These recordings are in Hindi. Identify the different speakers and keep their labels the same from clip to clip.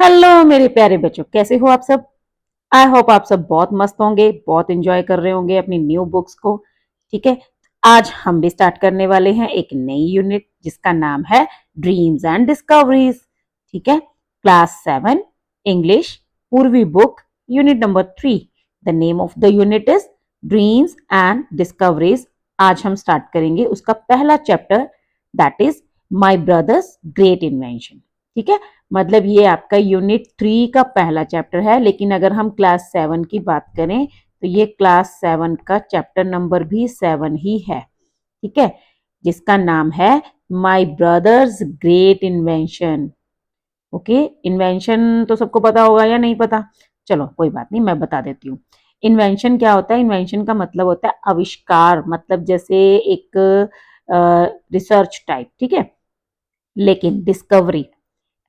Speaker 1: हेलो मेरे प्यारे बच्चों, कैसे हो आप सब। आई होप आप सब बहुत मस्त होंगे, बहुत एंजॉय कर रहे होंगे अपनी न्यू बुक्स को। ठीक है, आज हम भी स्टार्ट करने वाले हैं एक नई यूनिट जिसका नाम है ड्रीम्स एंड डिस्कवरीज। ठीक है, क्लास 7 इंग्लिश, पूर्वी book, unit number 3। The name of the unit is dreams and discoveries. आज हम स्टार्ट करेंगे उसका पहला chapter, that is my brother's great invention. ठीक है, मतलब ये आपका यूनिट 3 का पहला चैप्टर है, लेकिन अगर हम क्लास 7 की बात करें तो ये क्लास 7 का चैप्टर नंबर भी 7 ही है। ठीक है, जिसका नाम है my brother's great invention. Okay, invention तो सबको पता होगा या नहीं पता, चलो कोई बात नहीं, मैं बता देती हूँ। इन्वेंशन क्या होता है? इन्वेंशन का मतलब होता है आविष्कार, मतलब जैसे एक रिसर्च टाइप। ठीक है, लेकिन डिस्कवरी,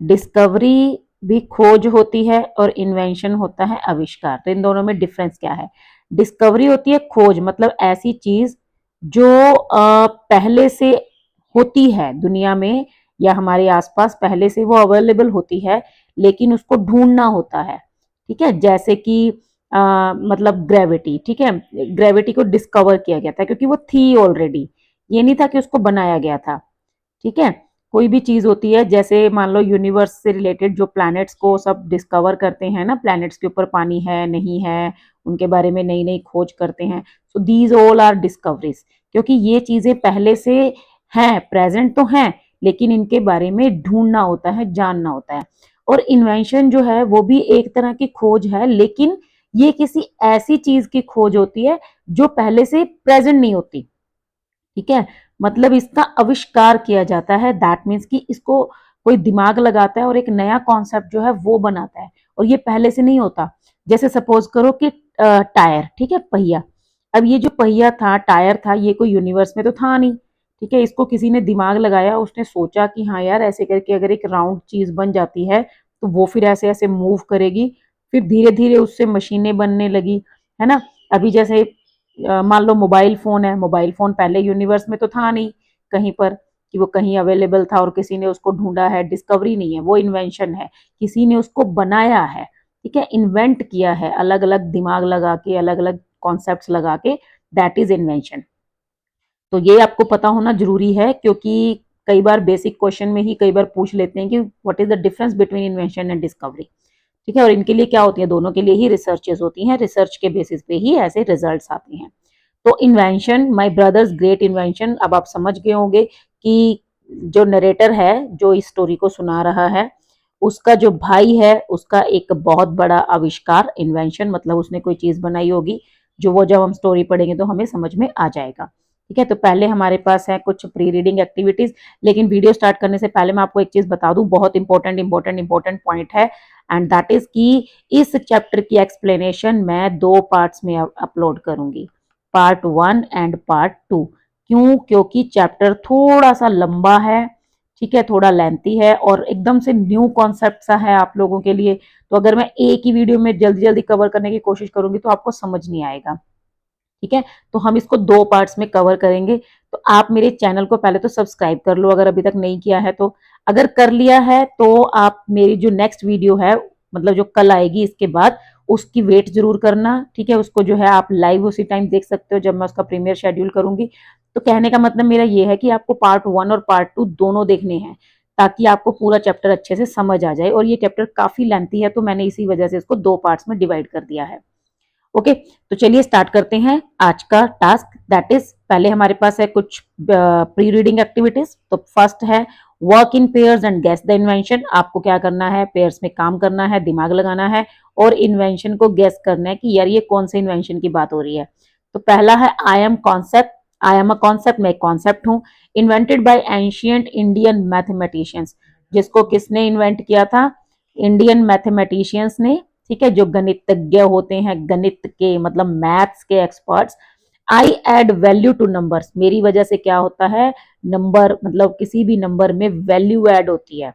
Speaker 1: डिस्कवरी भी खोज होती है और इन्वेंशन होता है आविष्कार। तो इन दोनों में डिफरेंस क्या है? डिस्कवरी होती है खोज, मतलब ऐसी चीज जो पहले से होती है दुनिया में या हमारे आसपास, पहले से वो अवेलेबल होती है, लेकिन उसको ढूंढना होता है। ठीक है, जैसे कि मतलब ग्रेविटी। ठीक है, ग्रेविटी को डिस्कवर किया गया था क्योंकि वो थी ऑलरेडी, ये नहीं था कि उसको बनाया गया था। ठीक है, कोई भी चीज होती है, जैसे मान लो यूनिवर्स से रिलेटेड जो प्लैनेट्स को सब डिस्कवर करते हैं ना, प्लैनेट्स के ऊपर पानी है नहीं है, उनके बारे में नई नई खोज करते हैं। So these all are discoveries, क्योंकि ये चीजें पहले से हैं, प्रेजेंट तो हैं, लेकिन इनके बारे में ढूंढना होता है, जानना होता है। और इन्वेंशन जो है वो भी एक तरह की खोज है, लेकिन ये किसी ऐसी चीज की खोज होती है जो पहले से प्रेजेंट नहीं होती। ठीक है, मतलब इसका आविष्कार किया जाता है, दैट मीन्स कि इसको कोई दिमाग लगाता है और एक नया कॉन्सेप्ट जो है वो बनाता है, और ये पहले से नहीं होता। जैसे सपोज करो कि टायर, ठीक है, पहिया। अब ये जो पहिया था, टायर था, ये कोई यूनिवर्स में तो था नहीं। ठीक है, इसको किसी ने दिमाग लगाया, उसने सोचा कि हाँ यार, ऐसे करके अगर एक राउंड चीज बन जाती है तो वो फिर ऐसे ऐसे मूव करेगी। फिर धीरे धीरे उससे मशीनें बनने लगी, है ना। अभी जैसे मान लो मोबाइल फोन है, मोबाइल फोन पहले यूनिवर्स में तो था नहीं कहीं पर, कि वो कहीं अवेलेबल था और किसी ने उसको ढूंढा है। डिस्कवरी नहीं है, वो इन्वेंशन है, किसी ने उसको बनाया है। ठीक है, इन्वेंट किया है, अलग अलग दिमाग लगा के, अलग अलग कॉन्सेप्ट लगा के, दैट इज इन्वेंशन। तो ये आपको पता होना जरूरी है, क्योंकि कई बार बेसिक क्वेश्चन में ही कई बार पूछ लेते हैं कि what is the difference between invention and discovery. ठीक है, और इनके लिए क्या होती है? दोनों के लिए ही रिसर्चेज होती हैं, रिसर्च के बेसिस पे ही ऐसे रिजल्ट्स आते हैं। तो invention, my brothers great invention, अब आप समझ गए होंगे कि जो नरेटर है, जो इस स्टोरी को सुना रहा है, उसका जो भाई है, उसका एक बहुत बड़ा आविष्कार, इन्वेंशन, मतलब उसने कोई चीज बनाई होगी, जो वो जब हम स्टोरी पढ़ेंगे तो हमें समझ में आ जाएगा। ठीक है, तो पहले हमारे पास है कुछ प्री रीडिंग एक्टिविटीज, लेकिन वीडियो स्टार्ट करने से पहले मैं आपको एक चीज बता दूं, बहुत इंपॉर्टेंट इंपॉर्टेंट इंपॉर्टेंट पॉइंट है, एंड दैट इज कि इस चैप्टर की एक्सप्लेनेशन मैं 2 पार्ट्स में अपलोड करूंगी, पार्ट 1 एंड पार्ट 2। क्यों? क्योंकि चैप्टर थोड़ा सा लंबा है, ठीक है, थोड़ा लेंथी है, और एकदम से न्यू कॉन्सेप्ट सा है आप लोगों के लिए। तो अगर मैं एक ही वीडियो में जल्दी जल्दी कवर करने की कोशिश करूंगी तो आपको समझ नहीं आएगा। ठीक है, तो हम इसको 2 पार्ट्स में कवर करेंगे। तो आप मेरे चैनल को पहले तो सब्सक्राइब कर लो अगर अभी तक नहीं किया है तो। अगर कर लिया है तो आप मेरी जो नेक्स्ट वीडियो है, मतलब जो कल आएगी इसके बाद, उसकी वेट जरूर करना। ठीक है, उसको जो है आप लाइव उसी टाइम देख सकते हो जब मैं उसका प्रीमियर शेड्यूल करूंगी। तो कहने का मतलब मेरा ये है कि आपको पार्ट 1 और पार्ट 2 दोनों देखने हैं, ताकि आपको पूरा चैप्टर अच्छे से समझ आ जाए। और ये चैप्टर काफी लेंथी है, तो मैंने इसी वजह से इसको 2 पार्ट्स में डिवाइड कर दिया है। ओके, तो चलिए स्टार्ट करते हैं आज का टास्क, दैट इज, पहले हमारे पास है कुछ प्री रीडिंग एक्टिविटीज। तो फर्स्ट है work in pairs and guess the invention. आपको क्या करना है? पेयर्स में काम करना है, दिमाग लगाना है, और इन्वेंशन को गेस करना है कि यार ये कौन से इन्वेंशन की बात हो रही है। तो पहला है I am concept. I am a concept, मैं एक कॉन्सेप्ट हूँ, invented by ancient Indian mathematicians. जिसको किसने इन्वेंट किया था? इंडियन मैथमेटिशियंस ने। ठीक है, जो गणितज्ञ होते हैं, गणित के मतलब मैथ्स के एक्सपर्ट्स। आई एड वैल्यू टू नंबर्स, मेरी वजह से क्या होता है? नंबर, मतलब किसी भी नंबर में वैल्यू ऐड होती है।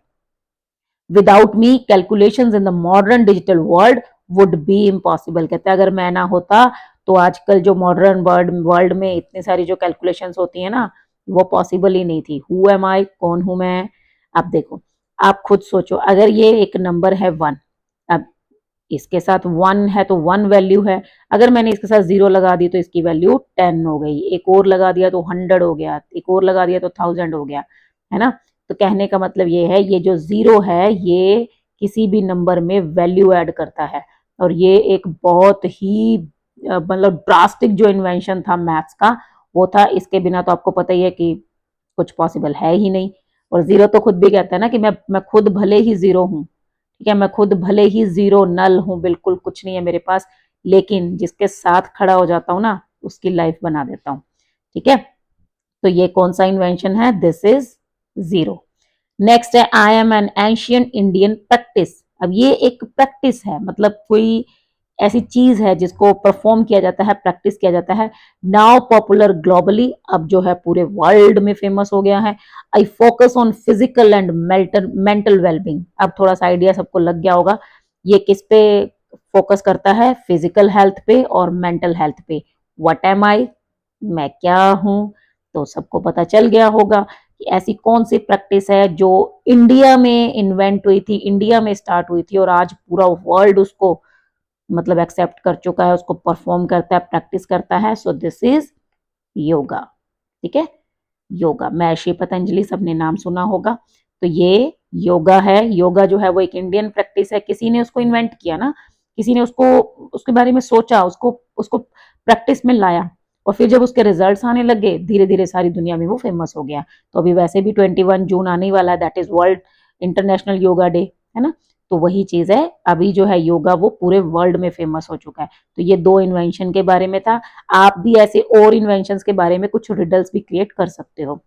Speaker 1: Without me calculations in the modern digital world would be impossible. कहते हैं अगर मैं ना होता तो आजकल जो मॉडर्न वर्ल्ड में इतनी सारी जो कैलकुलेशंस होती है ना, वो पॉसिबल ही नहीं थी। हु एम आई, कौन हूं मैं? आप देखो, आप खुद सोचो, अगर ये एक नंबर है 1, अब इसके साथ 1 है तो 1 वैल्यू है, अगर मैंने इसके साथ 0 लगा दी तो इसकी वैल्यू 10 हो गई, एक और लगा दिया तो 100 हो गया, एक और लगा दिया तो 1000 हो गया, है ना। तो कहने का मतलब ये है, ये जो 0 है ये किसी भी नंबर में वैल्यू ऐड करता है, और ये एक बहुत ही मतलब ड्रास्टिक जो इन्वेंशन था मैथ्स का वो था। इसके बिना तो आपको पता ही है कि कुछ पॉसिबल है ही नहीं। और जीरो तो खुद भी कहता है ना कि मैं खुद भले ही जीरो हूँ, ठीक है, मैं खुद भले ही जीरो नल हूँ, बिल्कुल कुछ नहीं है मेरे पास, लेकिन जिसके साथ खड़ा हो जाता हूँ ना उसकी लाइफ बना देता हूँ, ठीक है। तो ये कौन सा इन्वेंशन है, दिस इज जीरो। नेक्स्ट है I am an ancient Indian practice. अब ये एक प्रैक्टिस है, मतलब कोई ऐसी चीज है जिसको परफॉर्म किया जाता है, प्रैक्टिस किया जाता है। नाउ पॉपुलर ग्लोबली, अब जो है पूरे वर्ल्ड में फेमस हो गया है। I focus on physical and mental wellbeing. अब थोड़ा सा आइडिया सबको लग गया होगा ये किस पे फोकस करता है, फिजिकल हेल्थ पे और मेंटल हेल्थ पे। व्हाट एम आई, मैं क्या हूं, तो सबको पता चल गया होगा कि ऐसी कौन सी प्रैक्टिस है जो इंडिया में इन्वेंट हुई थी, इंडिया में स्टार्ट हुई थी और आज पूरा वर्ल्ड उसको मतलब एक्सेप्ट कर चुका है, उसको परफॉर्म करता है, प्रैक्टिस करता है। सो दिस इज योगा, ठीक है। योगा, महर्षि पतंजलि सबने नाम सुना होगा, तो ये योगा है। योगा जो है वो एक इंडियन प्रैक्टिस है, किसी ने उसको इन्वेंट किया ना, किसी ने उसको उसके बारे में सोचा, उसको उसको प्रैक्टिस में लाया, और फिर जब उसके रिजल्ट्स आने लगे धीरे धीरे सारी दुनिया में वो फेमस हो गया। तो अभी वैसे भी 21 जून आने वाला है, that is world international yoga day, है ना। तो वही चीज है, अभी जो है योगा वो पूरे वर्ल्ड में फेमस हो चुका है। तो ये दो इन्वेंशन के बारे में था। आप भी ऐसे और इन्वेंशंस के बारे में कुछ रिडल्स भी क्रिएट कर सकते हो।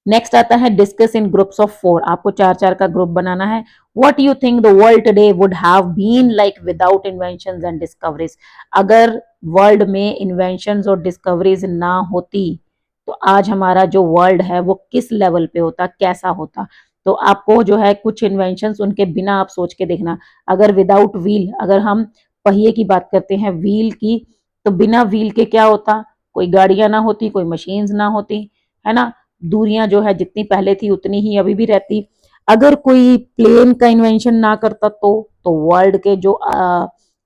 Speaker 1: नेक्स्ट आता है डिस्कस इन ग्रुप्स ऑफ 4। आपको चार चार का ग्रुप बनाना है। What you think the world today would have been like without inventions and discoveries. अगर वर्ल्ड में इन्वेंशंस और डिस्कवरीज ना होती तो आज हमारा जो वर्ल्ड है वो किस लेवल पे होता, कैसा होता। तो आपको जो है कुछ इन्वेंशंस उनके बिना आप सोच के देखना। अगर विदाउट व्हील, अगर हम पहिए की बात करते हैं व्हील की, तो बिना व्हील के क्या होता, कोई गाड़ियां ना होती, कोई मशीन्स ना होती, है ना। दूरियां जो है जितनी पहले थी उतनी ही अभी भी रहती। अगर कोई प्लेन का इन्वेंशन ना करता तो वर्ल्ड के जो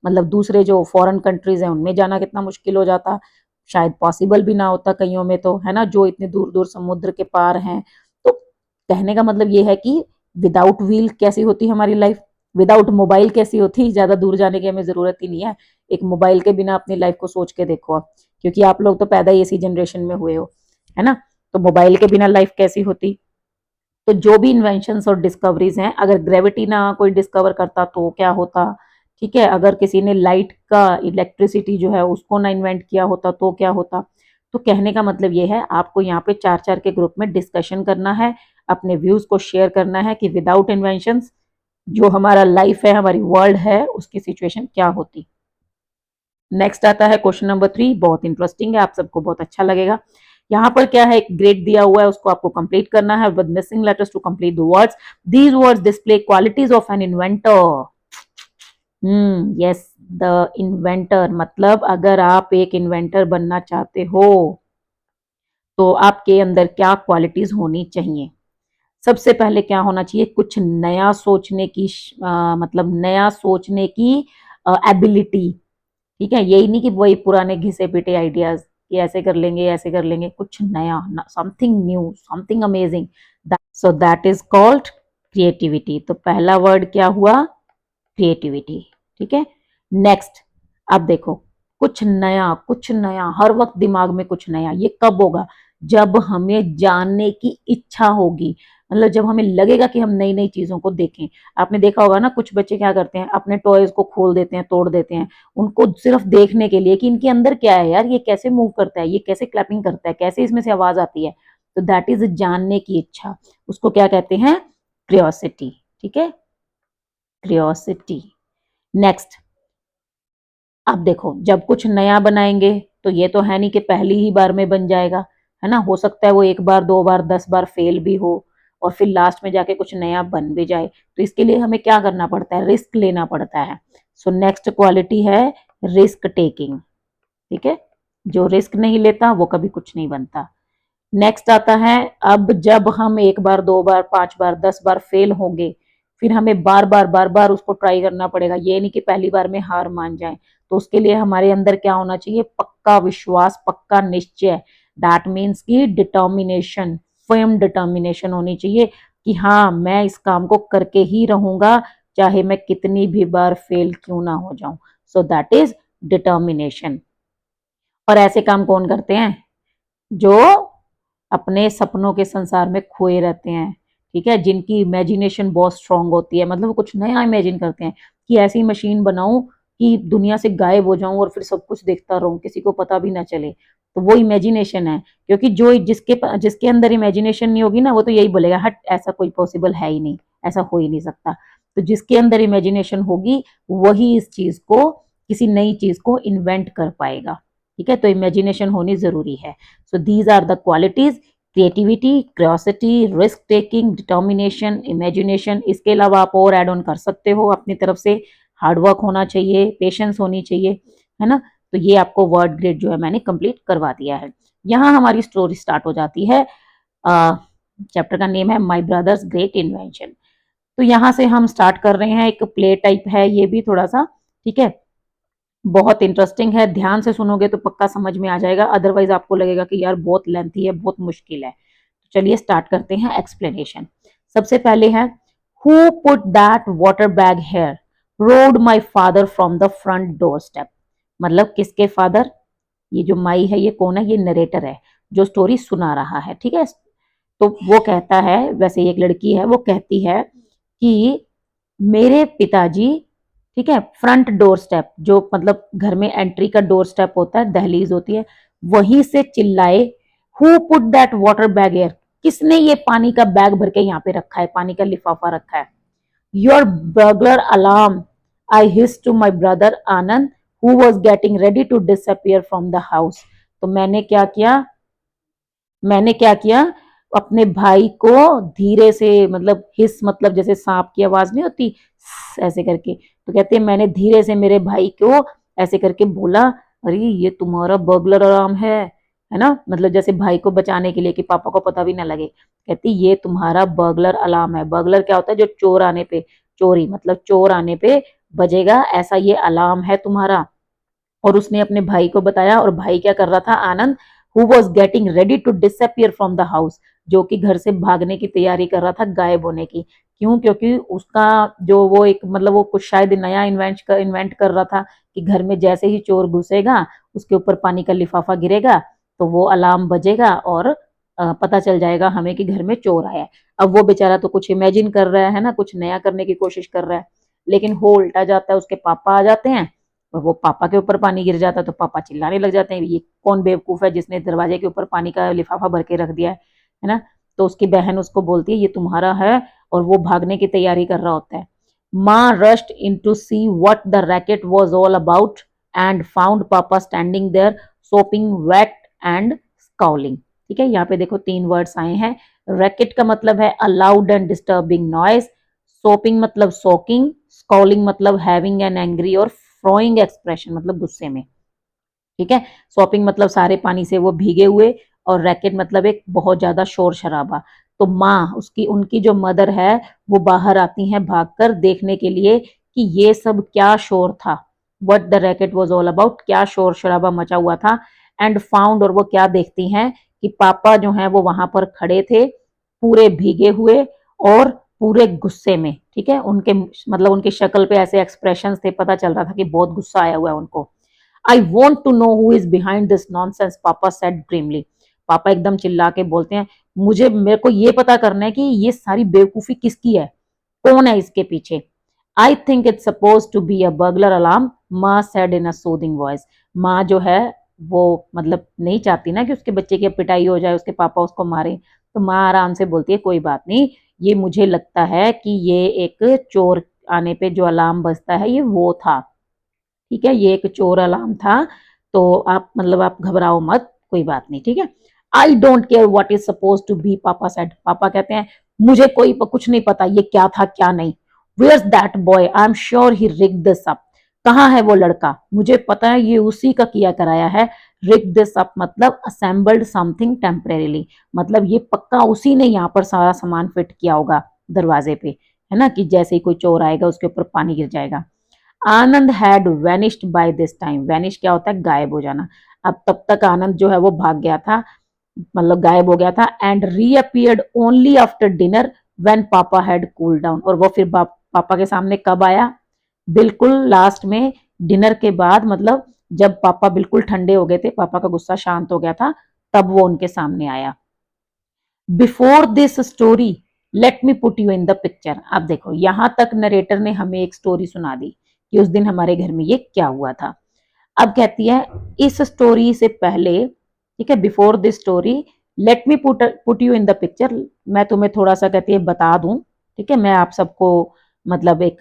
Speaker 1: मतलब दूसरे जो फॉरेन कंट्रीज हैं उनमें जाना कितना मुश्किल हो जाता, शायद पॉसिबल भी ना होता कईयों में, तो है ना, जो इतने दूर दूर समुद्र के पार हैं। तो कहने का मतलब ये है कि विदाउट व्हील कैसी होती हमारी लाइफ, विदाउट मोबाइल कैसी होती, ज्यादा दूर जाने की हमें जरूरत ही नहीं है। एक मोबाइल के बिना अपनी लाइफ को सोच के देखो आप, क्योंकि आप लोग तो पैदा ही इसी जनरेशन में हुए हो, है ना। तो मोबाइल के बिना लाइफ कैसी होती। तो जो भी इन्वेंशंस और डिस्कवरीज हैं, अगर ग्रेविटी ना कोई डिस्कवर करता तो क्या होता, ठीक है। अगर किसी ने लाइट का, इलेक्ट्रिसिटी जो है उसको ना इन्वेंट किया होता तो क्या होता। तो कहने का मतलब ये है, आपको यहाँ पे चार चार के ग्रुप में डिस्कशन करना है, अपने व्यूज को शेयर करना है कि विदाउट इन्वेंशंस जो हमारा लाइफ है, हमारी वर्ल्ड है, उसकी सिचुएशन क्या होती। नेक्स्ट आता है क्वेश्चन नंबर 3, बहुत इंटरेस्टिंग है, आप सबको बहुत अच्छा लगेगा। यहाँ पर क्या है, एक ग्रेड दिया हुआ है, उसको आपको कंप्लीट करना है with missing letters to complete the words. These words display qualities of an inventor. Yes, the inventor, मतलब अगर आप एक इन्वेंटर बनना चाहते हो तो आपके अंदर क्या क्वालिटीज होनी चाहिए। सबसे पहले क्या होना चाहिए, कुछ नया सोचने की मतलब नया सोचने की एबिलिटी, ठीक है। यही नहीं कि वही पुराने घिसे पिटे आइडियाज कि ऐसे कर लेंगे ऐसे कर लेंगे, कुछ नया, something new, something amazing. So that is called creativity. तो पहला वर्ड क्या हुआ, क्रिएटिविटी, ठीक है। नेक्स्ट, अब देखो, कुछ नया, कुछ नया, हर वक्त दिमाग में कुछ नया, ये कब होगा, जब हमें जानने की इच्छा होगी, मतलब जब हमें लगेगा कि हम नई नई चीजों को देखें। आपने देखा होगा ना, कुछ बच्चे क्या करते हैं, अपने टॉयज को खोल देते हैं, तोड़ देते हैं, उनको सिर्फ देखने के लिए कि इनके अंदर क्या है यार, ये कैसे मूव करता है, ये कैसे क्लैपिंग करता है, कैसे इसमें से आवाज आती है। तो दैट इज जानने की इच्छा, उसको क्या कहते हैं, क्रियोसिटी, ठीक है, क्रियोसिटी। नेक्स्ट, अब देखो, जब कुछ नया बनाएंगे तो ये तो है नहीं कि पहली ही बार में बन जाएगा, है ना। हो सकता है वो एक बार, दो बार, 10 बार फेल भी हो और फिर लास्ट में जाके कुछ नया बन भी जाए। तो इसके लिए हमें क्या करना पड़ता है, रिस्क लेना पड़ता है। सो नेक्स्ट क्वालिटी है रिस्क टेकिंग, ठीक है। जो रिस्क नहीं लेता वो कभी कुछ नहीं बनता। नेक्स्ट आता है, अब जब हम एक बार, दो बार, 5 बार, 10 बार फेल होंगे, फिर हमें बार बार उसको ट्राई करना पड़ेगा। ये नहीं कि पहली बार में हार मान जाए। तो उसके लिए हमारे अंदर क्या होना चाहिए? पक्का विश्वास, पक्का निश्चय। दैट मीन्स की डिटर्मिनेशन, फर्म डिटर्मिनेशन होनी चाहिए कि हाँ, मैं इस काम को करके ही रहूंगा, चाहे मैं कितनी भी बार फेल क्यों ना हो जाऊं। So that is determination. और ऐसे काम कौन करते हैं? जो अपने सपनों के संसार में खोए रहते हैं, ठीक है, जिनकी इमेजिनेशन बहुत स्ट्रांग होती है, मतलब वो कुछ नया इमेजिन करते हैं कि ऐसी मशीन बनाऊं कि दुनिया से गायब हो जाऊं और फिर सब कुछ देखता रहूं, किसी को पता भी ना चले। तो वो इमेजिनेशन है। क्योंकि जो जिसके अंदर इमेजिनेशन नहीं होगी ना, वो तो यही बोलेगा, हट, ऐसा कोई पॉसिबल है ही नहीं, ऐसा हो ही नहीं सकता। तो जिसके अंदर इमेजिनेशन होगी, वही इस चीज को, किसी नई चीज को इन्वेंट कर पाएगा। ठीक है, तो इमेजिनेशन होनी जरूरी है। So these are the qualities: creativity, curiosity, risk taking, determination, imagination. इसके अलावा आप और एड ऑन कर सकते हो अपनी तरफ से। हार्डवर्क होना चाहिए, पेशेंस होनी चाहिए, है ना। तो ये आपको वर्ड ग्रेड जो है मैंने कंप्लीट करवा दिया है। यहाँ हमारी स्टोरी स्टार्ट हो जाती है। चैप्टर का नेम है माय ब्रदर्स ग्रेट इन्वेंशन। तो यहाँ से हम स्टार्ट कर रहे हैं। एक प्ले टाइप है ये भी थोड़ा सा, ठीक है। बहुत इंटरेस्टिंग है, ध्यान से सुनोगे तो पक्का समझ में आ जाएगा, अदरवाइज आपको लगेगा कि यार बहुत लेंथी है, बहुत मुश्किल है। तो चलिए स्टार्ट करते हैं एक्सप्लेनेशन। सबसे पहले है, who put that water bag here, roared my father from the front door step. मतलब किसके फादर? ये जो माई है ये कौन है? ये नरेटर है जो स्टोरी सुना रहा है, ठीक है। तो वो कहता है, वैसे एक लड़की है, वो कहती है कि मेरे पिताजी, ठीक है, फ्रंट डोर स्टेप, जो मतलब घर में एंट्री का डोर स्टेप होता है, दहलीज होती है, वहीं से चिल्लाए, who put that water bag air, किसने ये पानी का बैग भर के यहाँ पे रखा है, पानी का लिफाफा रखा है। Your burglar alarm, I hissed to my brother Anand who was getting ready to disappear from the house. तो मैंने क्या किया, अपने भाई को धीरे से, मतलब हिस मतलब जैसे सांप की आवाज नहीं होती, ऐसे करके, तो कहते हैं मैंने धीरे से मेरे भाई को ऐसे करके बोला, अरे ये तुम्हारा बर्गलर अलार्म है ना, मतलब जैसे भाई को बचाने के लिए कि पापा को पता भी ना लगे। कहती ये तुम्हारा बर्गलर अलार्म है। बर्गलर क्या होता है? जो चोर आने पे, चोरी मतलब चोर आने पे बजेगा, ऐसा ये अलार्म है तुम्हारा। और उसने अपने भाई को बताया, और भाई क्या कर रहा था? Anand, who was getting ready to disappear from the house, जो कि घर से भागने की तैयारी कर रहा था, गायब होने की। क्यों? क्योंकि उसका जो वो एक मतलब वो कुछ शायद नया इन्वेंट कर रहा था कि घर में जैसे ही चोर घुसेगा, उसके ऊपर पानी का लिफाफा गिरेगा, तो वो अलार्म बजेगा और पता चल जाएगा हमें कि घर में चोर आया है। अब वो बेचारा तो कुछ इमेजिन कर रहा है ना, कुछ नया करने की कोशिश कर रहा है, लेकिन हो उल्टा जाता है, उसके पापा आ जाते हैं और वो पापा के ऊपर पानी गिर जाता है, तो पापा चिल्लाने लग जाते हैं, ये कौन बेवकूफ है जिसने दरवाजे के ऊपर पानी का लिफाफा भर के रख दिया है ना। तो उसकी बहन उसको बोलती है ये तुम्हारा है, और वो भागने की तैयारी कर रहा होता है। माँ rushed in to see what the racket was all about and found papa standing there sopping wet and scowling. ठीक है, यहाँ पे देखो 3 वर्ड्स आए हैं। रैकेट का मतलब है a loud and disturbing noise, shopping मतलब सोकिंग, स्कॉलिंग मतलब हैविंग एन एंग्री और फ्रोइंग एक्सप्रेशन मतलब गुस्से में। ठीक है, शॉपिंग मतलब सारे पानी से वो भीगे हुए, और रैकेट मतलब एक बहुत ज्यादा शोर शराबा। तो माँ उसकी, उनकी जो मदर है, वो बाहर आती हैं भागकर देखने के लिए कि ये सब क्या शोर था। What the racket was all about, क्या शोर शराबा मचा हुआ था। एंड फाउंड, और वो क्या देखती हैं कि पापा जो है वो वहां पर खड़े थे, पूरे भीगे हुए और पूरे गुस्से में। ठीक है, उनके मतलब उनकी शक्ल पे ऐसे एक्सप्रेशंस थे, पता चल रहा था कि बहुत गुस्सा आया हुआ है उनको। I want to know who is behind this nonsense, papa said dreamily. पापा एकदम चिल्ला के बोलते हैं, मेरे को ये पता करना है कि ये सारी बेवकूफी किसकी है, कौन है इसके पीछे। I think it's suppose to be a burglar alarm, माँ said in a soothing voice. माँ जो है वो मतलब नहीं चाहती ना कि उसके बच्चे की पिटाई हो जाए, उसके पापा उसको मारे। तो माँ आराम से बोलती है कोई बात नहीं, ये मुझे लगता है कि ये एक चोर आने पे जो अलार्म बजता है ये वो था। ठीक है, ये एक चोर अलार्म था, तो आप मतलब आप घबराओ मत, कोई बात नहीं, ठीक है। I don't care what is suppose to be, papa said. पापा कहते हैं मुझे कोई कुछ नहीं पता ये क्या था क्या नहीं। Where's that boy, I am sure he rigged this up. कहाँ है वो लड़का, मुझे पता है ये उसी का किया कराया है। रिग दिस अप मतलब असेंबल्ड समथिंग टेम्परेरीली, मतलब ये पक्का उसी ने यहाँ पर सारा सामान फिट किया होगा दरवाजे पे, है ना, कि जैसे ही कोई चोर आएगा उसके ऊपर पानी गिर जाएगा। Anand had vanished by this time, vanish क्या होता है, गायब हो जाना। अब तब तक आनंद जो है वो भाग गया था, मतलब गायब हो गया था। And reappeared only after dinner when papa had cool down, और वो फिर पापा के सामने कब आया, बिल्कुल लास्ट में डिनर के बाद, मतलब जब पापा बिल्कुल ठंडे हो गए थे, पापा का गुस्सा शांत हो गया था, तब वो उनके सामने आया। Before this story let me put you in the picture. अब देखो यहां तक नरेटर ने हमें एक स्टोरी सुना दी कि उस दिन हमारे घर में ये क्या हुआ था। अब कहती है इस स्टोरी से पहले, ठीक है, before this story let me put you in the picture, मैं तुम्हें थोड़ा सा कहती है बता दूं, ठीक है, मैं आप सबको मतलब एक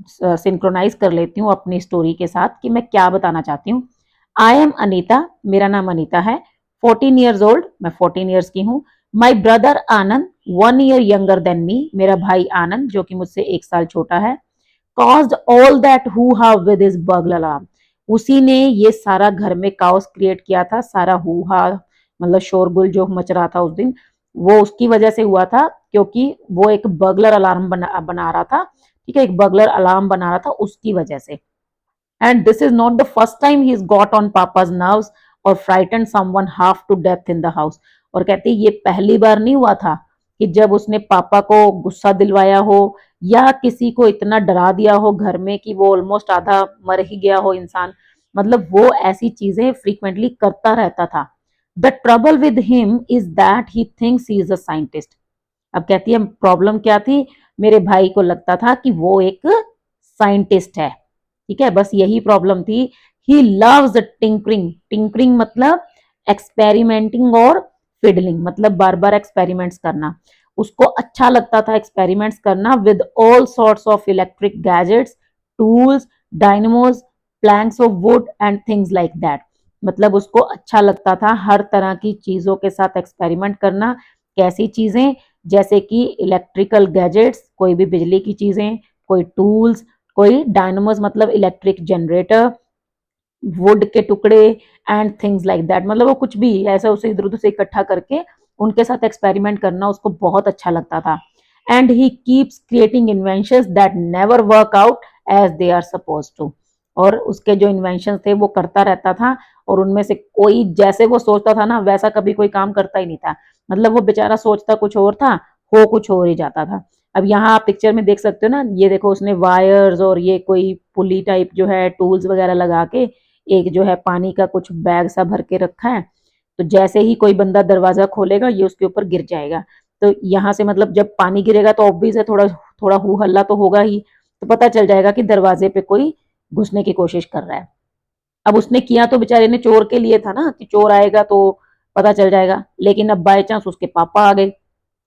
Speaker 1: सिंक्रोनाइज कर लेती हूँ अपनी स्टोरी के साथ कि मैं क्या बताना चाहती हूँ। आई एम अनीता, मेरा नाम अनीता है, 14 ईयर्स ओल्ड, मैं 14 ईयर्स की हूँ। माई ब्रदर आनंद 1 ईयर यंगर देन मी, मेरा भाई आनंद जो कि मुझसे 1 साल छोटा है। caused all that hoo-ha with his burglar alarm, उसी ने ये सारा घर में काओस क्रिएट किया था, सारा हूहा मतलब शोरगुल जो मच रहा था उस दिन, वो उसकी वजह से हुआ था, क्योंकि वो एक बर्गलर अलार्म बना रहा था, ठीक है, एक बर्गलर अलार्म बना रहा था उसकी वजह से। And this is not the first time he is got on papa's nerves और frighten someone half to death in the house, और कहते ये पहली बार नहीं हुआ था कि जब उसने पापा को गुस्सा दिलवाया हो या किसी को इतना डरा दिया हो घर में कि वो ऑलमोस्ट आधा मर ही गया हो इंसान, मतलब वो ऐसी चीजें फ्रीक्वेंटली करता रहता था। The trouble with him is that he thinks he is a scientist. अब कहती है प्रॉब्लम क्या थी, मेरे भाई को लगता था कि वो एक साइंटिस्ट है, ठीक है, बस यही प्रॉब्लम थी। ही लव्स टिंकरिंग, टिंकरिंग मतलब एक्सपेरिमेंटिंग और फिडलिंग, मतलब बार बार एक्सपेरिमेंट्स करना, उसको अच्छा लगता था एक्सपेरिमेंट्स करना with all sorts of electric gadgets, tools, dynamos, planks of wood and things like that, मतलब उसको अच्छा लगता था हर तरह की चीजों के साथ एक्सपेरिमेंट करना। कैसी चीजें, जैसे कि इलेक्ट्रिकल गैजेट्स, कोई भी बिजली की चीजें, कोई टूल्स, कोई डायनमोस मतलब इलेक्ट्रिक जनरेटर, वुड के टुकड़े एंड थिंग्स लाइक दैट, मतलब वो कुछ भी ऐसा उसे इधर उधर से इकट्ठा करके उनके साथ एक्सपेरिमेंट करना उसको बहुत अच्छा लगता था। And he keeps creating inventions that never work out as they are suppose to, और उसके जो इन्वेंशन थे वो करता रहता था, और उनमें से कोई जैसे वो सोचता था ना वैसा कभी कोई काम करता ही नहीं था, मतलब वो बेचारा सोचता कुछ और था, हो कुछ और ही जाता था। अब यहाँ आप पिक्चर में देख सकते हो ना, ये देखो उसने वायर्स और ये कोई पुली टाइप जो है टूल्स वगैरह लगा के एक जो है पानी का कुछ बैग सा भर के रखा है, तो जैसे ही कोई बंदा दरवाजा खोलेगा ये उसके ऊपर गिर जाएगा। तो यहाँ से मतलब जब पानी गिरेगा तो ऑब्वियस है थोड़ा थोड़ा हू हल्ला तो होगा ही, तो पता चल जाएगा कि दरवाजे पे कोई घुसने की कोशिश कर रहा है। अब उसने किया तो बेचारे ने चोर के लिए था ना, कि चोर आएगा तो पता चल जाएगा, लेकिन अब बाय चांस उसके पापा आ गए।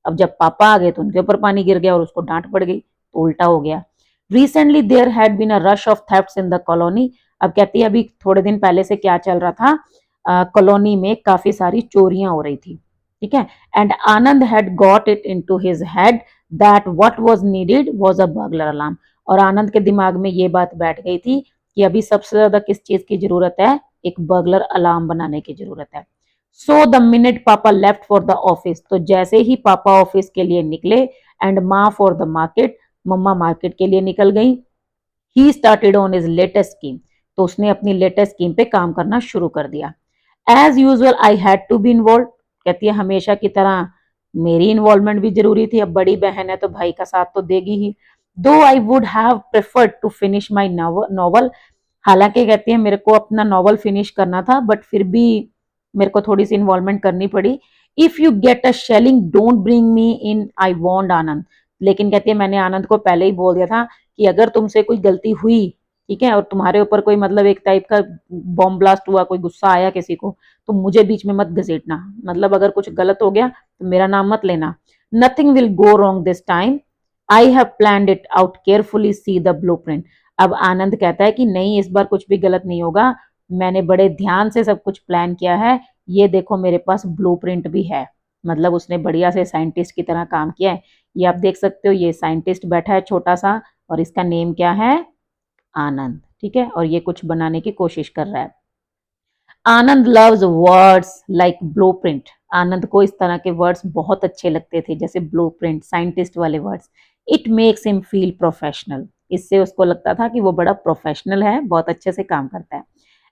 Speaker 1: अब जब पापा आ गए तो उनके ऊपर पानी गिर गया और उसको डांट पड़ गई, तो उल्टा हो गया। Recently there had been a rush of thefts in the colony, अब कहती है अभी थोड़े दिन पहले से क्या चल रहा था, कॉलोनी में काफी सारी चोरियां हो रही थी, ठीक है। And Anand had got it into his head that what was needed was a burglar alarm, और आनंद के दिमाग में ये बात बैठ गई थी कि अभी सबसे ज्यादा किस चीज की जरूरत है, एक बर्गलर अलार्म बनाने की जरूरत है। सो द मिनट पापा लेफ्ट फॉर द ऑफिस, तो जैसे ही पापा ऑफिस के लिए निकले, एंड माँ फॉर द मार्केट, मम्मा मार्केट के लिए निकल गई, he started on his latest scheme, तो उसने अपनी लेटेस्ट स्कीम पे काम करना शुरू कर दिया। As usual I had to be involve, कहती है हमेशा की तरह मेरी इन्वॉल्वमेंट भी जरूरी थी, अब बड़ी बहन है तो भाई का साथ तो देगी ही। Though I would have preferred to finish my novel, हालांकि कहती है मेरे को अपना नॉवल फिनिश करना था, बट फिर भी मेरे को थोड़ी सी इन्वॉल्वमेंट करनी पड़ी। If you get a shelling don't bring me in, I want Anand, लेकिन कहती है मैंने आनंद को पहले ही बोल दिया था कि अगर तुमसे कोई गलती हुई, ठीक है, और तुम्हारे ऊपर कोई मतलब एक टाइप का बॉम्ब ब्लास्ट हुआ, कोई गुस्सा आया किसी को, तो मुझे बीच में मत घसीटना, मतलब अगर कुछ गलत हो गया तो मेरा नाम मत लेना। Nothing will go wrong this time, I have planned it out carefully, see the blueprint. अब आनंद कहता है कि नहीं इस बार कुछ भी गलत नहीं होगा, मैंने बड़े ध्यान से सब कुछ प्लान किया है, ये देखो मेरे पास ब्लूप्रिंट भी है, मतलब उसने बढ़िया से साइंटिस्ट की तरह काम किया है। ये आप देख सकते हो, ये साइंटिस्ट बैठा है छोटा सा, और इसका नेम क्या है, आनंद, ठीक है, और ये कुछ बनाने की कोशिश कर रहा है। आनंद लव्स वर्ड्स लाइक ब्लूप्रिंट। आनंद को इस तरह के वर्ड्स बहुत अच्छे लगते थे, जैसे ब्लूप्रिंट, साइंटिस्ट वाले words. It makes him feel professional. इससे उसको लगता था कि वो बड़ा प्रोफेशनल है, बहुत अच्छे से काम करता है।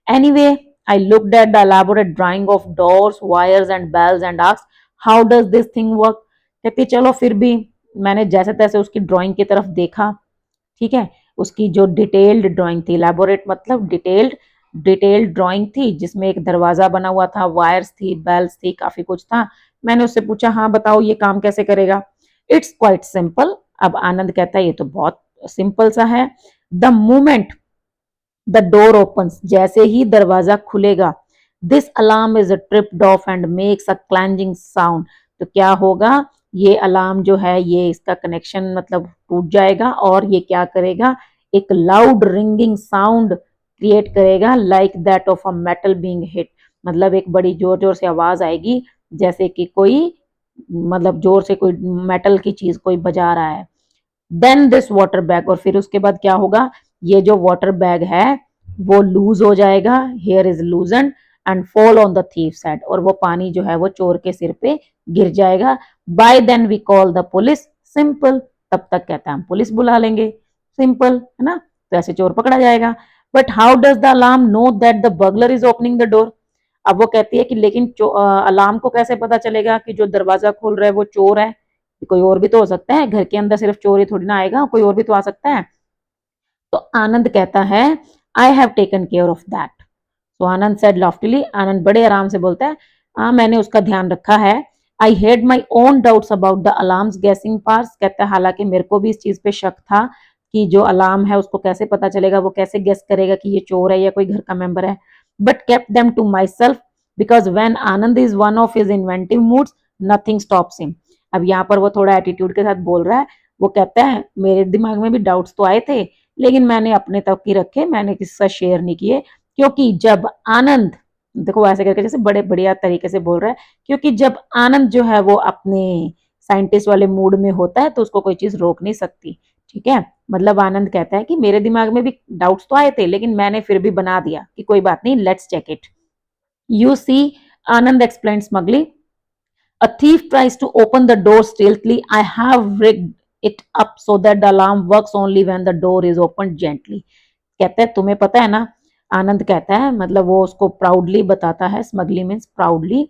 Speaker 1: Anyway, I looked at the elaborate drawing of doors, wires and bells and asked, how does this thing work? कहती चलो फिर भी मैंने जैसे तैसे उसकी ड्राइंग की तरफ देखा, ठीक है। उसकी जो डिटेल्ड ड्राइंग थी, इलेबोरेट मतलब डिटेल्ड ड्राइंग थी, जिसमें एक दरवाजा बना हुआ था, वायर्स थी, बेल्स थी, काफी कुछ था। मैंने उससे पूछा, हाँ बताओ ये काम कैसे करेगा? It's quite simple. अब आनंद कहता है ये तो बहुत सिंपल सा है। The moment the door opens, जैसे ही दरवाजा खुलेगा, this alarm is tripped off and makes a clanging sound. तो क्या होगा, ये अलार्म जो है ये इसका कनेक्शन मतलब टूट जाएगा और ये क्या करेगा, एक लाउड रिंगिंग साउंड क्रिएट करेगा, like that of a metal being hit. मतलब एक बड़ी जोर जोर से आवाज आएगी, जैसे कि कोई मतलब जोर से कोई मेटल की चीज कोई बजा रहा है। देन दिस वाटर बैग, और फिर उसके बाद क्या होगा, ये जो वाटर बैग है वो लूज हो जाएगा, here is लूजन and fall on the thief head, और वो पानी जो है वो चोर के सिर पे गिर जाएगा। By then we call the police. Simple. तब तक कहता है हम पुलिस बुला लेंगे। सिंपल है ना, तो ऐसे चोर पकड़ा जाएगा। But how does the alarm know that the burglar is opening the door? अब वो कहती है कि लेकिन अलार्म को कैसे पता चलेगा कि जो दरवाजा खोल रहा है वो चोर है? कोई और भी तो हो सकता है, घर के अंदर सिर्फ चोर ही थोड़ी ना आएगा, कोई और भी तो आ सकता है। तो आनंद कहता है, I have taken care of that. तो आनंद सेड लॉफ्टीली, आनंद बड़े आराम से बोलता है, हाँ मैंने उसका ध्यान रखा है। I had my own doubts about the alarms गेसिंग पार्ट्स। कहता है हालांकि मेरे को भी इस चीज पे शक था कि जो अलार्म है उसको कैसे पता चलेगा, वो कैसे गेस करेगा कि ये चोर है या कोई घर का मेंबर है। But kept them to myself, because when Anand is one of his inventive moods, nothing stops him. अब यहाँ पर वो थोड़ा एटीट्यूड के साथ बोल रहा है। वो कहता है मेरे दिमाग में भी डाउट्स तो आए थे, लेकिन मैंने अपने तक ही रखे, मैंने किसी से शेयर नहीं किए। क्योंकि जब आनंद, देखो ऐसे करके जैसे बड़े बढ़िया तरीके से बोल रहा है, क्योंकि जब आनंद जो है वो अपने साइंटिस्ट वाले मूड में होता है तो उसको कोई चीज रोक नहीं सकती। ठीक है, मतलब आनंद कहता है कि मेरे दिमाग में भी डाउट्स तो आए थे, लेकिन मैंने फिर भी बना दिया कि कोई बात नहीं, let's check it. You see, Anand explain smugly, a thief tries to open the door stealthily. I have rigged it up so that the alarm works only when the door is opened gently. कहते हैं तुम्हें पता है ना, आनंद कहता है, मतलब वो उसको प्राउडली बताता है, स्मगली मीन्स प्राउडली,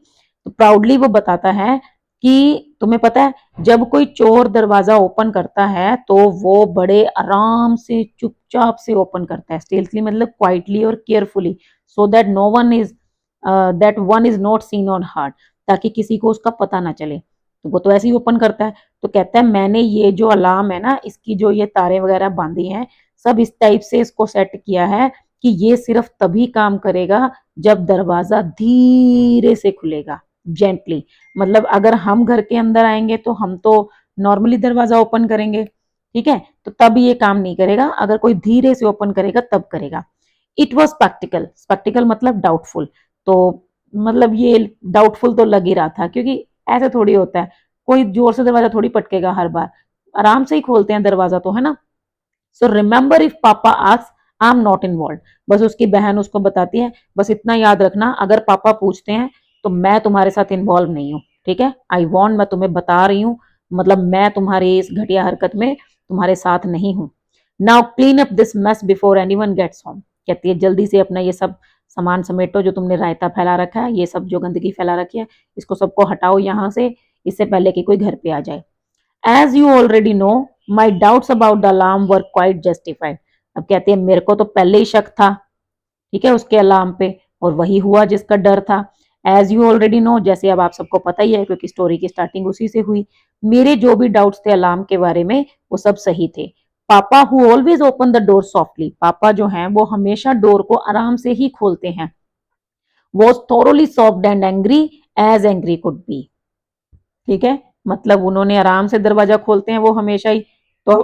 Speaker 1: तो प्राउडली वो बताता है कि तुम्हें पता है जब कोई चोर दरवाजा ओपन करता है तो वो बड़े आराम से चुपचाप से ओपन करता है, स्टेल्थली मतलब क्वाइटली और carefully, so that no one is that one is not seen on heart, ताकि किसी को उसका पता ना चले। तो वो तो ऐसे ही ओपन करता है। तो कहता है मैंने ये जो अलार्म है ना, इसकी जो ये तारें वगैरह बांधी हैं, सब इस टाइप से इसको सेट किया है कि ये सिर्फ तभी काम करेगा जब दरवाजा धीरे से खुलेगा, जेंटली। मतलब अगर हम घर के अंदर आएंगे तो हम तो नॉर्मली दरवाजा ओपन करेंगे, ठीक है, तो तब ये काम नहीं करेगा, अगर कोई धीरे से ओपन करेगा तब करेगा। इट वॉज स्पेक्टिकल, स्पेक्टिकल मतलब डाउटफुल। तो मतलब ये डाउटफुल तो लग ही रहा था, क्योंकि ऐसे थोड़ी होता है, कोई जोर से दरवाजा थोड़ी पटकेगा हर बार, आराम से ही खोलते हैं दरवाजा तो, है ना। सो रिमेंबर इफ पापा ask, I am not involve. बस उसकी बहन उसको बताती है, बस इतना याद रखना, अगर पापा पूछते हैं तो मैं तुम्हारे साथ इन्वॉल्व नहीं हूँ, ठीक है। आई वॉन्ट, मैं तुम्हें बता रही हूँ, मतलब मैं तुम्हारी इस घटिया हरकत में तुम्हारे साथ नहीं हूँ। Now clean up this mess before anyone gets home. कहती है जल्दी से अपना ये सब सामान समेटो, जो तुमने रायता फैला रखा है, ये सब जो गंदगी फैला रखी है, इसको सबको हटाओ यहाँ से, इससे पहले कि कोई घर पे आ जाए। As you already know, my doubts about the alarm were quite justified. अब कहते हैं मेरे को तो पहले ही शक था, ठीक है, उसके अलार्म पे, और वही हुआ जिसका डर था। एज यू ऑलरेडी नो, जैसे अब आप सबको पता ही है, क्योंकि स्टोरी की स्टार्टिंग उसी से हुई। मेरे जो भी डाउट्स थे अलार्म के बारे में वो सब सही थे। पापा who always open the door softly, पापा जो हैं वो हमेशा डोर को आराम से ही खोलते हैं। Was thoroughly soft and angry, as angry could be. ठीक है, मतलब उन्होंने आराम से दरवाजा खोलते हैं वो हमेशा ही, तो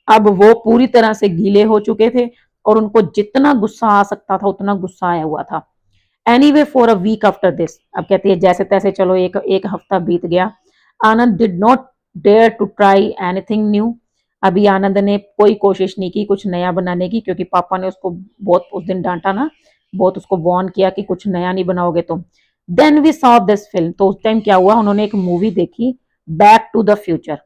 Speaker 1: अब वो पूरी तरह से गीले हो चुके थे और उनको जितना गुस्सा आ सकता था उतना गुस्सा आया हुआ था। Anyway for a week after this, अब कहती है जैसे तैसे चलो एक एक हफ्ता बीत गया। Anand did not dare to try anything new. अभी आनंद ने कोई कोशिश नहीं की कुछ नया बनाने की, क्योंकि पापा ने उसको बहुत उस दिन डांटा ना बहुत उसको वार्न किया कि कुछ नया नहीं बनाओगे तुम। Then we saw this film, तो उस टाइम क्या हुआ, उन्होंने एक मूवी देखी, Back to the Future.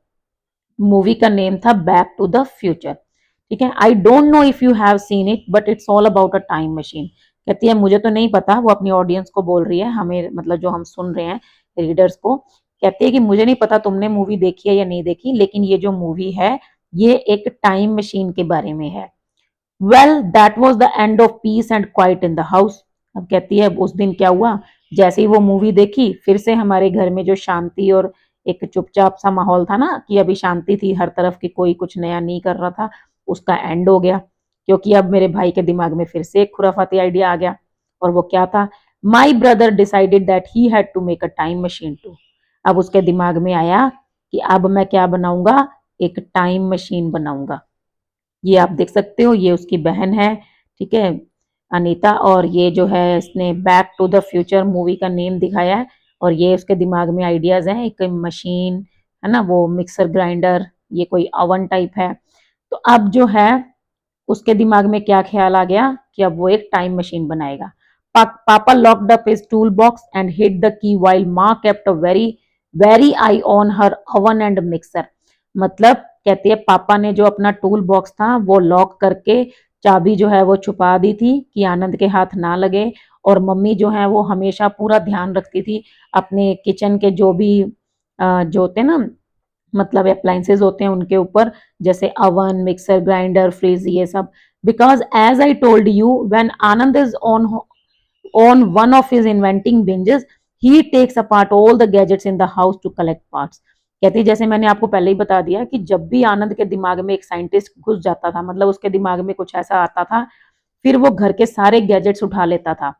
Speaker 1: Movie का नेम था बैक टू द फ्यूचर। ठीक है, I don't know if you have seen it but it's all about a time machine. कहती है मुझे तो नहीं पता, वो अपनी ऑडियंस को बोल रही है, हमें मतलब जो हम सुन रहे हैं रीडर्स को। कहती है कि मुझे नहीं पता तुमने मूवी देखी है या नहीं देखी, लेकिन ये जो मूवी है ये एक टाइम मशीन के बारे में है। Well that was the end of peace and quite in the house. अब कहती है उस दिन क्या हुआ, जैसे ही वो मूवी देखी फिर से हमारे घर में जो शांति और एक चुपचाप सा माहौल था ना, कि अभी शांति थी हर तरफ की, कोई कुछ नया नहीं कर रहा था, उसका एंड हो गया। क्योंकि अब मेरे भाई के दिमाग में फिर से एक खुराफाती आइडिया आ गया। और वो क्या था, my brother decided that he had to make a time machine too. अब उसके दिमाग में आया कि अब मैं क्या बनाऊंगा, एक टाइम मशीन बनाऊंगा। ये आप देख सकते हो, ये उसकी बहन है, ठीक है, अनीता। और ये जो है इसने Back to the Future movie का नेम दिखाया है। और ये उसके दिमाग में आइडियाज हैं, एक मशीन है ना, वो मिक्सर ग्राइंडर, ये कोई ओवन टाइप है। तो अब जो है उसके दिमाग में क्या ख्याल आ गया कि अब वो एक टाइम मशीन बनाएगा। Papa locked up his toolbox and hid the key while माँ kept a very very eye on her oven and mixer. मतलब कहती है पापा ने जो अपना टूल बॉक्स था वो लॉक करके चाबी जो है वो छुपा दी थी कि आनंद के हाथ ना लगे। और मम्मी जो है वो हमेशा पूरा ध्यान रखती थी अपने किचन के जो भी जो होते ना, मतलब अप्लायंसेज होते हैं उनके ऊपर, जैसे अवन, मिक्सर ग्राइंडर, फ्रिज, ये सब। Because as I told you, when Anand is on one of his inventing binges, he takes apart all the gadgets in the house to collect parts। कहती जैसे मैंने आपको पहले ही बता दिया कि जब भी आनंद के दिमाग में एक साइंटिस्ट घुस जाता था, मतलब उसके दिमाग में कुछ ऐसा आता था, फिर वो घर के सारे गैजेट्स उठा लेता था।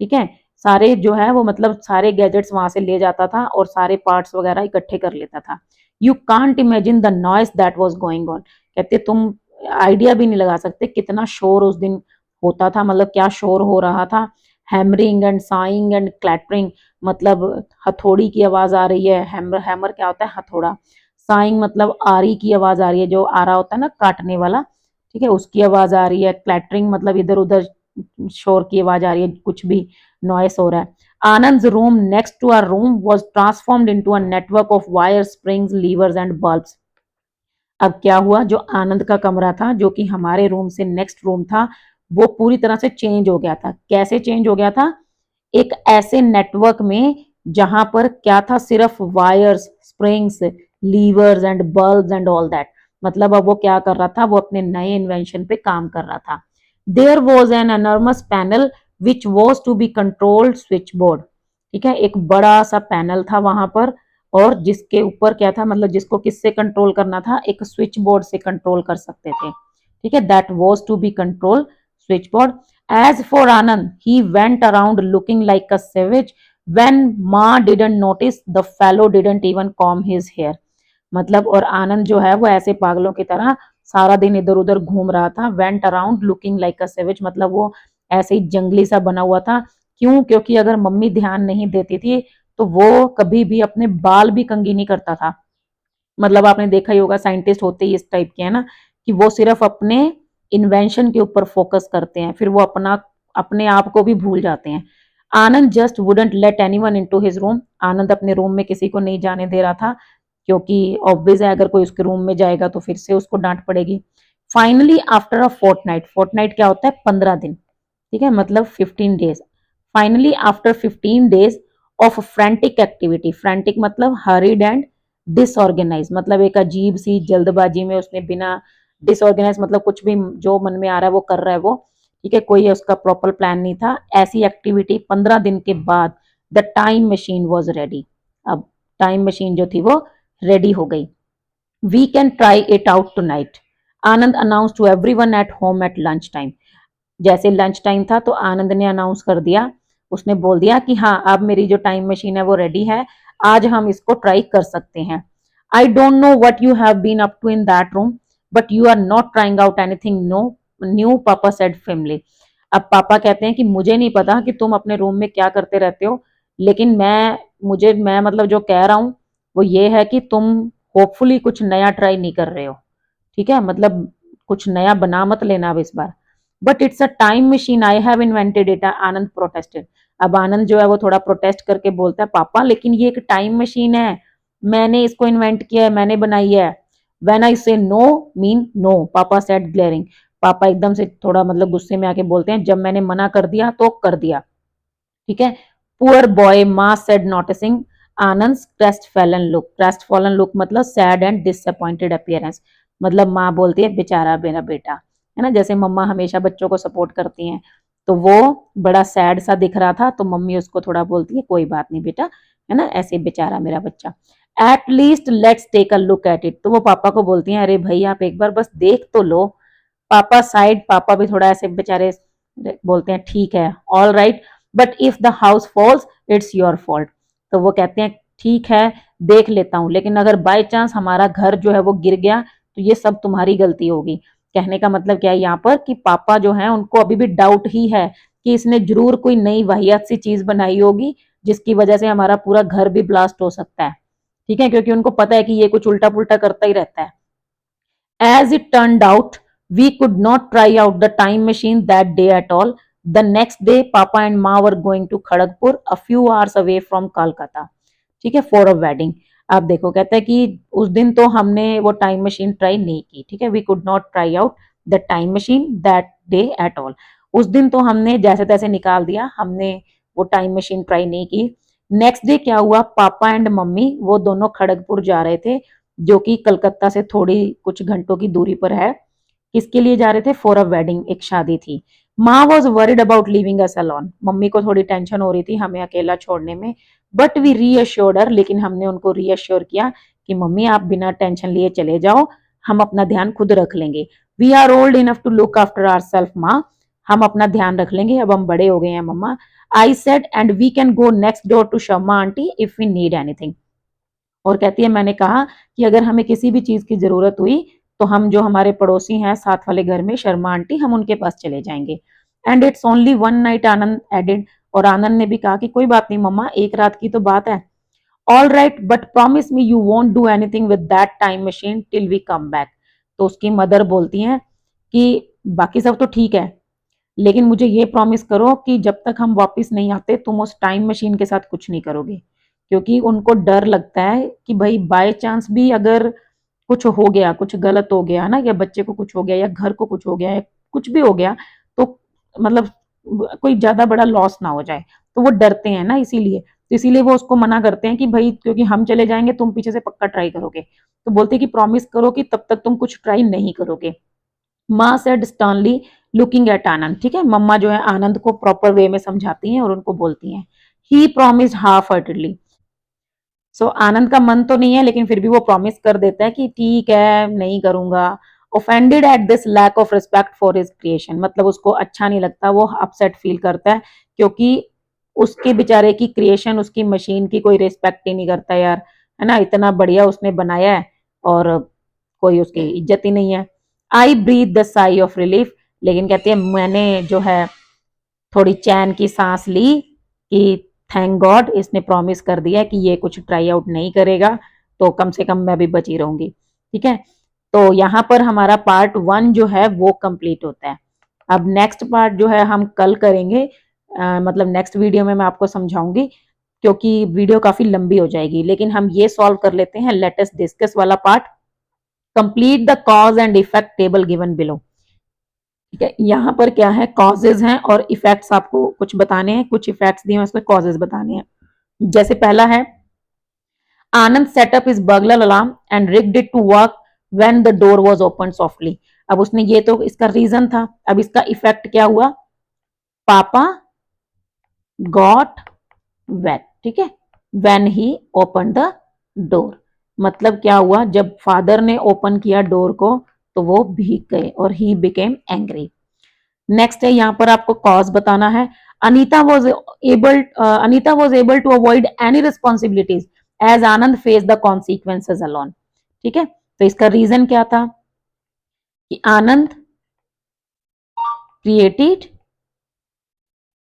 Speaker 1: ठीक है, सारे जो है वो मतलब सारे गैजेट्स वहां से ले जाता था और सारे पार्ट्स वगैरह इकट्ठे कर लेता था। You can't imagine the noise that was going on. कहते तुम आइडिया भी नहीं लगा सकते कितना शोर उस दिन होता था, मतलब क्या शोर हो रहा था। हैमरिंग एंड साइंग एंड क्लैटरिंग, मतलब हथौड़ी की आवाज आ रही है। हैमर, हैमर क्या होता है, हथौड़ा। साइंग मतलब आरी की आवाज आ रही है, जो आरा होता है ना काटने वाला, ठीक है, उसकी आवाज आ रही है। क्लैटरिंग मतलब इधर उधर शोर की आवाज आ रही है, कुछ भी नॉइस हो रहा है। Anand's room next to our room was transformed into a network of wires, springs, levers and bulbs। अब क्या हुआ, जो आनंद का कमरा था जो कि हमारे रूम से नेक्स्ट रूम था, वो पूरी तरह से चेंज हो गया था। कैसे चेंज हो गया था, एक ऐसे नेटवर्क में जहां पर क्या था, सिर्फ wires, springs, levers and bulbs and all that. मतलब अब वो क्या कर रहा था, वो अपने नए इन्वेंशन पे काम कर रहा था। There was an enormous panel which was to be controlled switchboard. ठीक है, एक बड़ा सा पैनल था वहां पर, और जिसके ऊपर क्या था, मतलब जिसको किससे कंट्रोल करना था, एक स्विच बोर्ड से कंट्रोल कर सकते थे। ठीक है, that was to be control switchboard. As for Anand, he went around looking like a savage when Ma didn't notice the fellow didn't even comb his hair। मतलब और आनंद जो है वो ऐसे पागलों की तरह सारा दिन इधर उधर घूम रहा था। वेंट अराउंड लुकिंग लाइक अ सेविज, मतलब वो ऐसे ही जंगली सा बना हुआ था। क्यों, क्योंकि अगर मम्मी ध्यान नहीं देती थी तो वो कभी भी अपने बाल भी कंघी नहीं करता था। मतलब आपने देखा ही होगा, साइंटिस्ट होते ही इस टाइप के हैं ना, कि वो सिर्फ अपने इन्वेंशन के ऊपर फोकस करते हैं, फिर वो अपना अपने आप को भी भूल जाते हैं। Anand just wouldn't let anyone into his room. Anand अपने रूम में किसी को नहीं जाने दे रहा था, क्योंकि ऑब्वियस है अगर कोई उसके रूम में जाएगा तो फिर से उसको डांट पड़ेगी। Finally after a fortnight, fortnight क्या होता है, 15 दिन, ठीक है, मतलब 15 days. Finally after 15 days of frantic activity, frantic मतलब हरीड एंड डिसऑर्गेनाइज, मतलब एक अजीब सी जल्दबाजी में उसने बिना, डिसऑर्गेनाइज मतलब कुछ भी जो मन में आ रहा है वो कर रहा है वो, ठीक है, कोई उसका प्रॉपर प्लान नहीं था। ऐसी एक्टिविटी 15 दिन के बाद the time machine was ready. अब टाइम मशीन जो थी वो रेडी हो गई। We can try it out tonight, Anand announce to everyone at home at lunch time. जैसे लंच टाइम था तो आनंद ने अनाउंस कर दिया, उसने बोल दिया कि हाँ अब मेरी जो टाइम मशीन है वो रेडी है, आज हम इसको ट्राई कर सकते हैं। I don't know what you have been up to in that room but you are not trying out anything no new, papa said family. अब पापा कहते हैं कि मुझे नहीं पता कि तुम अपने रूम में क्या करते रहते हो, लेकिन मैं मतलब जो कह रहा हूँ वो ये है कि तुम होपफुली कुछ नया ट्राई नहीं कर रहे हो। ठीक है, मतलब कुछ नया बना मत लेना अब इस बार। But it's a time machine, I have invented it, Anand protested. अब आनंद जो है वो थोड़ा प्रोटेस्ट करके बोलता है, पापा लेकिन ये एक टाइम मशीन है, मैंने इसको इन्वेंट किया है, मैंने बनाई है। व्हेन आई से नो मीन नो, पापा सेड ग्लेरिंग। पापा एकदम से थोड़ा मतलब गुस्से में आके बोलते हैं, जब मैंने मना कर दिया तो कर दिया, ठीक है। पुअर बॉय, माँ said noticing Anand crestfallen look. Crestfallen look मतलब सैड एंड डिसअपॉइंटेड अपीयरेंस। मतलब माँ बोलती है बेचारा मेरा बेटा, है ना, जैसे मम्मा हमेशा बच्चों को सपोर्ट करती हैं, तो वो बड़ा सैड सा दिख रहा था, तो मम्मी उसको थोड़ा बोलती है कोई बात नहीं बेटा, है ना, ऐसे बेचारा मेरा बच्चा। At least let's take a look at it. तो वो पापा को बोलती हैं अरे भाई आप एक बार बस देख तो लो। पापा साइड, पापा भी थोड़ा ऐसे बेचारे बोलते हैं ठीक है, all right, but if the house falls it's your fault. तो वो कहते हैं ठीक है देख लेता हूं, लेकिन अगर बाय चांस हमारा घर जो है वो गिर गया तो ये सब तुम्हारी गलती होगी। कहने का मतलब क्या है यहाँ पर कि पापा जो है उनको अभी भी डाउट ही है कि इसने जरूर कोई नई वाहियात सी चीज बनाई होगी जिसकी वजह से हमारा पूरा घर भी ब्लास्ट हो सकता है, ठीक है, क्योंकि उनको पता है कि ये कुछ उल्टा पुल्टा करता ही रहता है। As it turned out, we could not try out the time machine that day at all. The next day, Papa and Ma were going to Kharagpur, a few hours away from Kolkata. ठीक है, फॉर अ वेडिंग। आप देखो कहता है कि उस दिन तो हमने वो टाइम मशीन ट्राई नहीं की, ठीक है, we could not try out the time machine that day at all. उस दिन तो हमने जैसे तैसे निकाल दिया, हमने वो टाइम मशीन ट्राई नहीं की। नेक्स्ट डे क्या हुआ, पापा एंड मम्मी वो दोनों खड़गपुर जा रहे थे, जो कि कलकत्ता से थोड़ी कुछ घंटों की दूरी पर है। किसके लिए जा रहे थे, फॉर अ वेडिंग, एक शादी थी। माँ was worried about living us alone, mummy को थोड़ी टेंशन हो रही थी हमें अकेला छोड़ने में, बट वी रीअश्योर्ड हर, लेकिन हमने उनको रीअश्योर किया कि मम्मी आप बिना टेंशन लिए चले जाओ, हम अपना ध्यान खुद रख लेंगे। We are old enough to look after ourself माँ, हम अपना ध्यान रख लेंगे, अब हम बड़े हो गए हैं मम्मा। I said and we can go next door to Sharma aunty if we need anything. और कहती है मैंने कहा कि अगर हमें किसी भी चीज की जरूरत हुई तो हम जो हमारे पड़ोसी हैं साथ वाले घर में शर्मा आंटी, हम उनके पास चले जाएंगे। And it's only one night, Anand added. और आनंद ने भी कहा कि कोई बात नहीं मम्मा, एक रात की तो बात है। All right but promise me you won't do anything with that time machine till we come back. तो उसकी मदर बोलती हैं कि बाकी सब तो ठीक है, लेकिन मुझे ये प्रॉमिस करो कि जब तक हम वापस नहीं आते तुम उस टाइम मशीन के साथ कुछ नहीं करोगे। क्योंकि उनको डर लगता है कि भाई बाय चांस भी अगर कुछ हो गया, कुछ गलत हो गया ना, या बच्चे को कुछ हो गया या घर को कुछ हो गया या कुछ भी हो गया, तो मतलब कोई ज्यादा बड़ा लॉस ना हो जाए, तो वो डरते हैं ना, इसीलिए तो इसीलिए वो उसको मना करते हैं कि भाई क्योंकि हम चले जाएंगे तुम पीछे से पक्का ट्राई करोगे, तो बोलते हैं कि प्रॉमिस करो कि तब तक तुम कुछ ट्राई नहीं करोगे। माँ सेड स्टर्नली लुकिंग एट आनंद, ठीक है, मम्मा जो है आनंद को प्रॉपर वे में समझाती हैं और उनको बोलती हैं ही प्रॉमिस्ड हाफ हार्टेडली। सो आनंद का मन तो नहीं है लेकिन फिर भी वो प्रॉमिस कर देता है कि ठीक है नहीं करूंगा। Offended at this lack of respect for his creation, मतलब उसको अच्छा नहीं लगता, वो अपसेट फील करता है क्योंकि उसके बेचारे की क्रिएशन, उसकी मशीन की कोई रिस्पेक्ट ही नहीं करता यार, है ना, इतना बढ़िया उसने बनाया है और कोई उसकी इज्जत ही नहीं है। I breathe the sigh of relief, लेकिन कहती है मैंने जो है थोड़ी चैन की सांस ली कि थैंक गॉड इसने प्रॉमिस कर दिया कि ये कुछ ट्राई आउट नहीं करेगा, तो कम से कम मैं भी बची रहूंगी, ठीक है। तो यहाँ पर हमारा पार्ट 1 जो है वो कंप्लीट होता है। अब नेक्स्ट पार्ट जो है हम कल करेंगे, मतलब नेक्स्ट वीडियो में मैं आपको समझाऊंगी, क्योंकि वीडियो काफी लंबी हो जाएगी, लेकिन हम ये सॉल्व कर लेते हैं लेटेस्ट डिस्कस वाला part. Complete the cause and effect table given below, ठीक है। यहाँ पर क्या है, कॉजेज हैं और इफेक्ट्स आपको कुछ बताने हैं, कुछ इफेक्ट्स दिए हैं उसमें कॉजेज बताने हैं। जैसे पहला है Anand setup is burglar alarm and rigged it to work when the door was open softly. अब उसने ये तो इसका रीजन था, अब इसका इफेक्ट क्या हुआ, पापा गॉट वेट, ठीक है, when he open the door. मतलब क्या हुआ, जब फादर ने ओपन किया डोर को तो वो भीग गए और ही बिकेम एंग्री। नेक्स्ट है यहाँ पर आपको कॉज बताना है। Anita was able to avoid any responsibilities as Anand face the consequences alone, ठीक है। तो इसका रीजन क्या था कि Anand created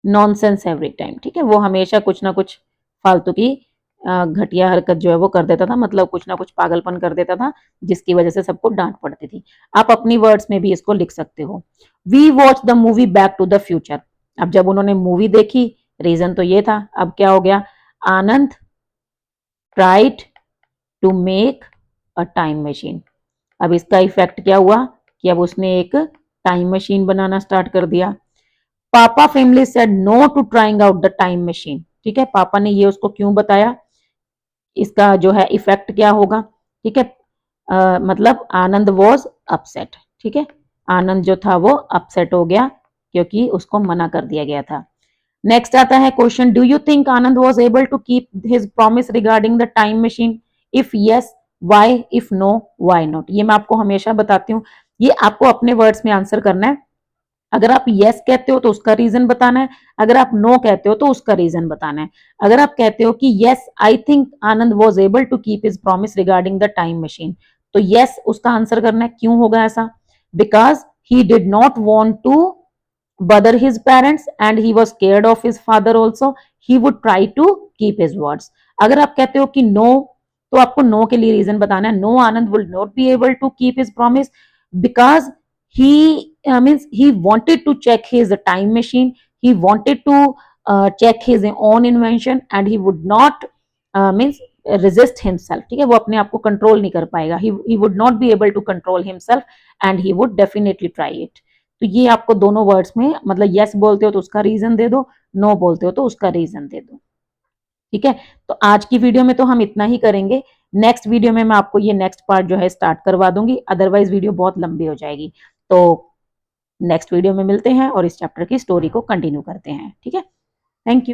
Speaker 1: nonsense every time, ठीक है, वो हमेशा कुछ ना कुछ फालतू की घटिया हरकत जो है वो कर देता था, मतलब कुछ ना कुछ पागलपन कर देता था जिसकी वजह से सबको डांट पड़ती थी। आप अपनी वर्ड्स में भी इसको लिख सकते हो। We watch the movie Back to the Future. अब जब उन्होंने मूवी देखी, रीजन तो ये था, अब क्या हो गया, Anand tried to make a time machine. अब इसका इफेक्ट क्या हुआ कि अब उसने एक टाइम मशीन बनाना स्टार्ट कर दिया। Papa family said no to trying out the time machine. ठीक है, पापा ने ये उसको क्यों बताया, इसका जो है इफेक्ट क्या होगा। ठीक है, मतलब आनंद वॉज अपसेट। ठीक है, आनंद जो था वो अपसेट हो गया क्योंकि उसको मना कर दिया गया था। नेक्स्ट आता है question, do you think Anand was able to keep his promise regarding the time machine? If yes, why? If no, why not? ये मैं आपको हमेशा बताती हूँ, ये आपको अपने वर्ड्स में आंसर करना है। अगर आप यस कहते हो तो उसका रीजन बताना है, अगर आप नो कहते हो तो उसका रीजन बताना है। अगर आप कहते हो कि yes I think Anand was able to keep his promise regarding the time machine, तो यस उसका आंसर करना है। क्यों होगा ऐसा? Because he did not want to bother his parents and he was scared of his father also, he would try to keep his words। अगर आप कहते हो कि no, तो आपको no के लिए रीजन बताना है। No, Anand will not be able to keep his promise because he means he wanted to check his time machine, he wanted to check his own invention and he would not means resist himself। ठीक है, वो अपने आप को कंट्रोल नहीं कर पाएगा, he would not be able to control himself and he would definitely try it। तो ये आपको दोनों वर्ड्स में, मतलब यस बोलते हो तो उसका रीजन दे दो, नो बोलते हो तो उसका रीजन दे दो। ठीक है, तो आज की वीडियो में तो हम इतना ही करेंगे। नेक्स्ट वीडियो में मैं आपको ये नेक्स्ट पार्ट जो है स्टार्ट करवा दूंगी, अदरवाइज वीडियो बहुत लंबी हो जाएगी। तो नेक्स्ट वीडियो में मिलते हैं और इस चैप्टर की स्टोरी को कंटिन्यू करते हैं। ठीक है, थैंक यू।